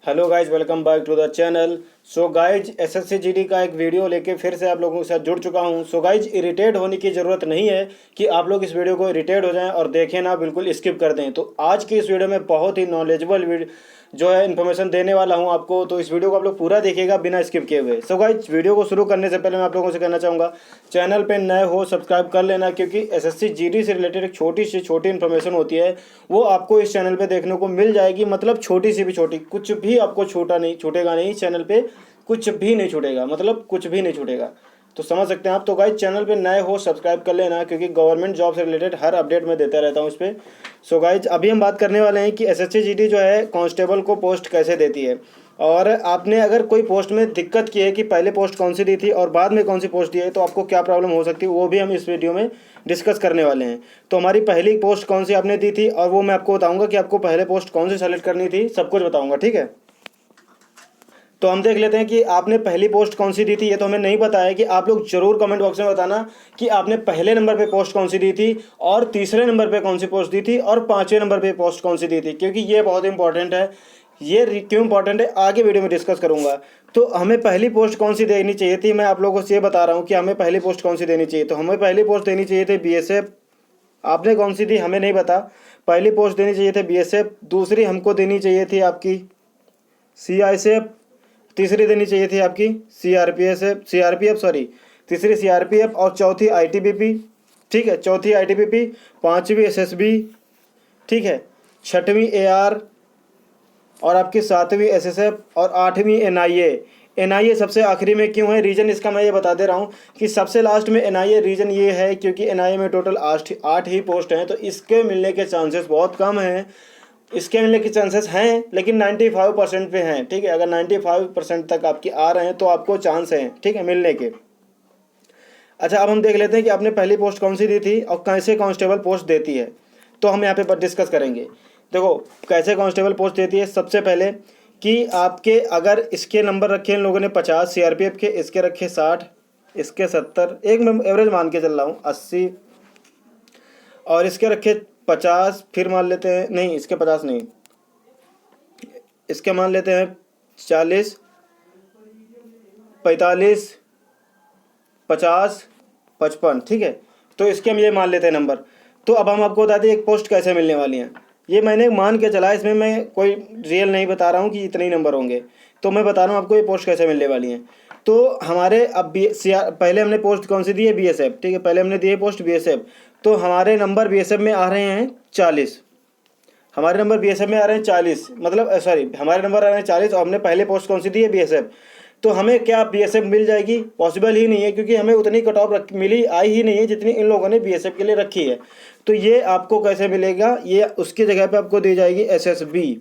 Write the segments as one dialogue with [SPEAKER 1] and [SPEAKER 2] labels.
[SPEAKER 1] Hello guys, welcome back to the channel. So guys, SSC GD का एक video लेके फिर से आप लोगों के साथ जुड़ चुका हूं। सो गाइज, इरिटेट होने की ज़रूरत नहीं है कि आप लोग इस वीडियो को इरिटेट हो जाएं और देखें ना, बिल्कुल स्किप कर दें। तो आज की इस वीडियो में बहुत ही नॉलेजेबल जो है इन्फॉर्मेशन देने वाला हूं आपको। तो इस वीडियो को आप लोग पूरा देखिएगा बिना स्किप किए हुए। सो गाइज, वीडियो को शुरू करने से पहले मैं आप लोगों से कहना चाहूँगा, चैनल पे नए हो सब्सक्राइब कर लेना, क्योंकि एसएससी जीडी से रिलेटेड एक छोटी से छोटी इन्फॉर्मेशन होती है वो आपको इस चैनल पे देखने को मिल जाएगी। मतलब छोटी सी भी छोटी, कुछ भी आपको छूटेगा नहीं चैनल पे, कुछ भी नहीं छूटेगा, मतलब कुछ भी नहीं छूटेगा। तो समझ सकते हैं आप। तो गाइज, चैनल पे नए हो सब्सक्राइब कर लेना, क्योंकि गवर्नमेंट जॉब से रिलेटेड हर अपडेट मैं देता रहता हूँ इस पर। सो गाइज, अभी हम बात करने वाले हैं कि एसएससी जीडी जो है कांस्टेबल को पोस्ट कैसे देती है। और आपने अगर कोई पोस्ट में दिक्कत की है कि पहले पोस्ट कौन सी दी थी और बाद में कौन सी पोस्ट दी है, तो आपको क्या प्रॉब्लम हो सकती है, वो भी हम इस वीडियो में डिस्कस करने वाले हैं। तो हमारी पहली पोस्ट कौन सी आपने दी थी, और वो मैं आपको बताऊंगा कि आपको पहले पोस्ट कौन सी सेलेक्ट करनी थी, सब कुछ बताऊंगा, ठीक है। तो हम देख लेते हैं कि आपने पहली पोस्ट कौन सी दी थी। ये तो हमें नहीं पता है, कि आप लोग जरूर कमेंट बॉक्स में बताना कि आपने पहले नंबर पे पोस्ट कौन सी दी थी, और तीसरे नंबर पे कौन सी पोस्ट दी थी, और पांचवें नंबर पे पोस्ट कौन सी दी थी, क्योंकि ये बहुत इंपॉर्टेंट है। ये क्यों इंपॉर्टेंट है आगे वीडियो में डिस्कस करूंगा। तो हमें पहली पोस्ट कौन सी देनी चाहिए थी, मैं आप लोगों से ये बता रहा हूँ कि हमें पहली पोस्ट कौन सी देनी चाहिए। तो हमें पहली पोस्ट देनी चाहिए थी बीएसएफ। आपने कौन सी दी हमें नहीं पता। पहली पोस्ट देनी चाहिए थी बीएसएफ, दूसरी हमको देनी चाहिए थी आपकी सीआईएसएफ, तीसरी देनी चाहिए थी आपकी सीआरपीएफ सॉरी, तीसरी सीआरपीएफ, और चौथी आईटीबीपी, ठीक है, चौथी आईटीबीपी, पांचवी एसएसबी, ठीक है, छठवीं एआर, और आपकी सातवीं एसएसएफ, और आठवीं एनआईए। एनआईए सबसे आखिरी में क्यों है, रीज़न इसका मैं ये बता दे रहा हूँ कि सबसे लास्ट में एनआईए, रीज़न ये है क्योंकि एनआईए में टोटल आठ ही पोस्ट हैं, तो इसके मिलने के चांसेस बहुत कम हैं। इसके मिलने के चांसेस हैं, लेकिन 95% पे हैं, ठीक है। अगर 95% तक आपकी आ रहे हैं तो आपको चांस हैं, ठीक है, मिलने के। अच्छा, अब हम देख लेते हैं कि आपने पहली पोस्ट कौन सी दी थी और कैसे कांस्टेबल पोस्ट देती है। तो हम यहाँ पे डिस्कस करेंगे। देखो, कैसे कांस्टेबल पोस्ट देती है। सबसे पहले कि आपके अगर इसके नंबर रखे इन लोगों ने 50 सीआरपीएफ के, इसके रखे 60, इसके 70, एक मैं एवरेज मान के चल रहा हूँ 80, और इसके रखे 50, फिर मान लेते हैं, नहीं इसके 50 नहीं, इसके मान लेते हैं 40, 45, 50, 55, ठीक है। तो इसके हम ये मान लेते हैं नंबर। तो अब हम आपको बताते हैं एक पोस्ट कैसे मिलने वाली हैं। ये मैंने मान के चला, इसमें मैं कोई रियल नहीं बता रहा हूँ कि इतने ही नंबर होंगे। तो मैं बता रहा हूँ आपको ये पोस्ट कैसे मिलने वाली हैं। तो हमारे अब पहले हमने पोस्ट कौन सी दी है, बीएसएफ, ठीक है, पहले हमने दी है पोस्ट बीएसएफ। तो हमारे नंबर बीएसएफ में आ रहे हैं 40, हमारे नंबर बीएसएफ में आ रहे हैं 40, मतलब सॉरी, हमारे नंबर आ रहे हैं 40, और हमने पहले पोस्ट कौन सी दी है, बीएसएफ। तो हमें क्या बीएसएफ मिल जाएगी, पॉसिबल ही नहीं है, क्योंकि हमें उतनी कट ऑफ मिली आई ही नहीं है जितनी इन लोगों ने बीएसएफ के लिए रखी है। तो ये आपको कैसे मिलेगा, ये उसकी जगह पे आपको दी जाएगी एसएसबी,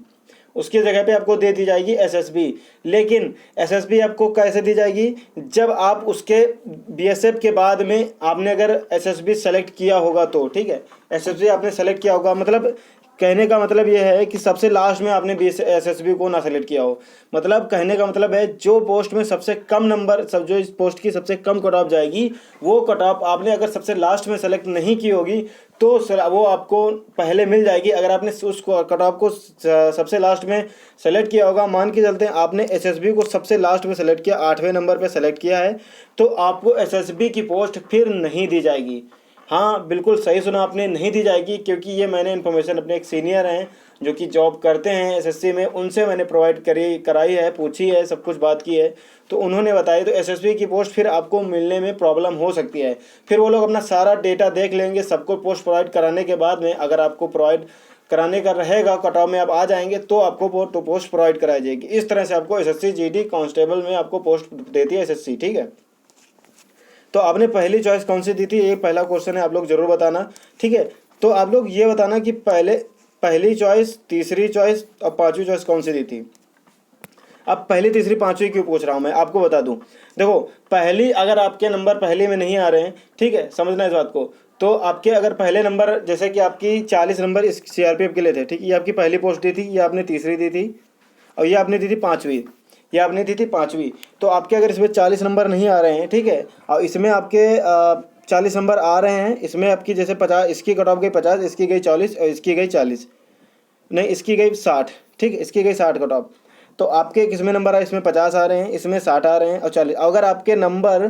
[SPEAKER 1] उसकी जगह पे आपको दे दी जाएगी एसएसबी। लेकिन एसएसबी आपको कैसे दी जाएगी, जब आप उसके बीएसएफ के बाद में आपने अगर एसएसबी सेलेक्ट किया होगा तो, ठीक है, एसएसबी आपने सेलेक्ट किया होगा, मतलब कहने का मतलब ये है कि सबसे लास्ट में आपने एसएसबी को ना सेलेक्ट किया हो। मतलब कहने का मतलब है जो पोस्ट में सबसे कम नंबर, जो इस पोस्ट की सबसे कम कट ऑफ जाएगी, वो कट ऑफ आपने अगर सबसे लास्ट में सेलेक्ट नहीं की होगी तो वो आपको पहले मिल जाएगी। अगर आपने उस कट ऑफ को सबसे लास्ट में सेलेक्ट किया होगा, मान के चलते हैं आपने एसएसबी को सबसे लास्ट में सेलेक्ट किया, 8वें नंबर पे सेलेक्ट किया है, तो आपको एसएसबी की पोस्ट फिर नहीं दी जाएगी। हाँ, बिल्कुल सही सुना आपने, नहीं दी जाएगी, क्योंकि ये मैंने इन्फॉर्मेशन अपने एक सीनियर हैं जो कि जॉब करते हैं एसएससी में, उनसे मैंने प्रोवाइड कराई है, पूछी है, सब कुछ बात की है, तो उन्होंने बताई। तो एसएसबी की पोस्ट फिर आपको मिलने में प्रॉब्लम हो सकती है। फिर वो लोग अपना सारा डेटा देख लेंगे, सबको पोस्ट प्रोवाइड कराने के बाद में, अगर आपको प्रोवाइड कराने का रहेगा, कट ऑफ में आप आ जाएंगे, तो आपको पोस्ट प्रोवाइड कराई जाएगी। इस तरह से आपको एसएससी जीडी कांस्टेबल में आपको पोस्ट देती है एसएससी, ठीक है। तो आपने पहली चॉइस कौन सी दी थी, ये पहला क्वेश्चन है, आप लोग जरूर बताना, ठीक है। तो आप लोग ये बताना कि पहली चॉइस, तीसरी चॉइस और पांचवी चॉइस कौन सी दी थी। अब पहली, तीसरी, पांचवी क्यों पूछ रहा हूँ मैं आपको बता दूं। देखो, पहली अगर आपके नंबर पहले में नहीं आ रहे हैं, ठीक है, समझना इस बात को। तो आपके अगर पहले नंबर, जैसे कि आपकी 40 नंबर इस सीआरपीएफ के लिए थे, ठीक, ये आपकी पहली पोस्ट दी थी, ये आपने तीसरी दी थी, और ये आपने दी थी पाँचवीं, ये आपने दी थी पाँचवीं। तो आपके अगर इसमें 40 नंबर नहीं आ रहे हैं, ठीक है, और इसमें आपके 40 नंबर आ रहे हैं, इसमें आपकी जैसे 50, इसकी कट ऑफ गई 50, इसकी गई 40, और इसकी गई 40, नहीं इसकी गई 60, ठीक है, इसकी गई 60 कट ऑफ। तो आपके किसमें नंबर आए, इसमें 50 आ रहे हैं, इसमें 60 आ रहे हैं और 40। अगर आपके नंबर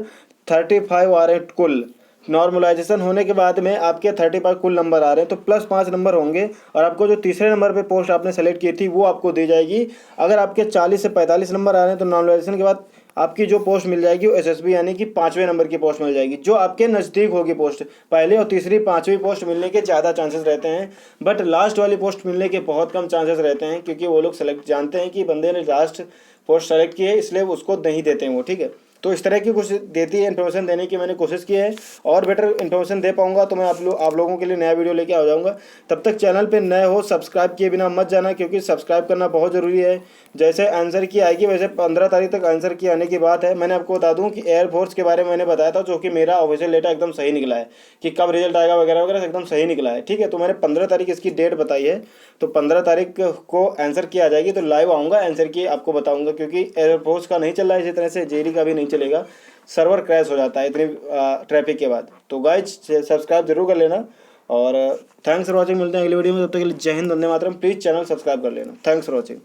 [SPEAKER 1] 35 आ रहे हैं कुल, नॉर्मलाइजेशन होने के बाद में आपके 35 कुल नंबर आ रहे हैं, तो +5 नंबर होंगे और आपको जो तीसरे नंबर पे पोस्ट आपने सेलेक्ट की थी वो आपको दी जाएगी। अगर आपके 40 से 45 नंबर आ रहे हैं तो नॉर्मलाइजेशन के बाद आपकी जो पोस्ट मिल जाएगी वो एसएसबी यानी कि 5वें नंबर की पोस्ट मिल जाएगी, जो आपके नज़दीक होगी पोस्ट। पहले और तीसरी 5वीं पोस्ट मिलने के ज़्यादा चांसेस रहते हैं, बट लास्ट वाली पोस्ट मिलने के बहुत कम चांसेस रहते हैं, क्योंकि वो लोग सेलेक्ट जानते हैं कि बंदे ने लास्ट पोस्ट सेलेक्ट की है, इसलिए उसको नहीं देते हैं वो, ठीक है। तो इस तरह की कुछ देती है इन्फॉर्मेशन देने की मैंने कोशिश की है, और बेटर इन्फॉर्मेशन दे पाऊंगा तो मैं आप लोगों के लिए नया वीडियो लेके आ जाऊंगा। तब तक चैनल पे नए हो सब्सक्राइब किए बिना मत जाना, क्योंकि सब्सक्राइब करना बहुत ज़रूरी है। जैसे आंसर की आएगी वैसे 15 तारीख तक आंसर की आने की बात है। मैंने आपको बता दूं कि एयरफोर्स के बारे में मैंने बताया था, जो कि मेरा ऑफिशियल डेटा एकदम सही निकला है कि कब रिजल्ट आएगा वगैरह वगैरह एकदम सही निकला है, ठीक है। तो मैंने 15 तारीख इसकी डेट बताई है, तो 15 तारीख को आंसर की आ जाएगी, तो लाइव आऊँगा आंसर की आपको बताऊँगा, क्योंकि एयरफोर्स का नहीं चल रहा है इसी तरह से, जेडी का भी नहीं चलेगा, सर्वर क्रैश हो जाता है इतनी ट्रैफिक के बाद। तो गाइज सब्सक्राइब जरूर कर लेना, और थैंक्स फॉर वॉचिंग। मिलते हैं अगली वीडियो में, तब तक के लिए जय Hind, Vande Mataram. Please channel subscribe कर लेना। Thanks for watching.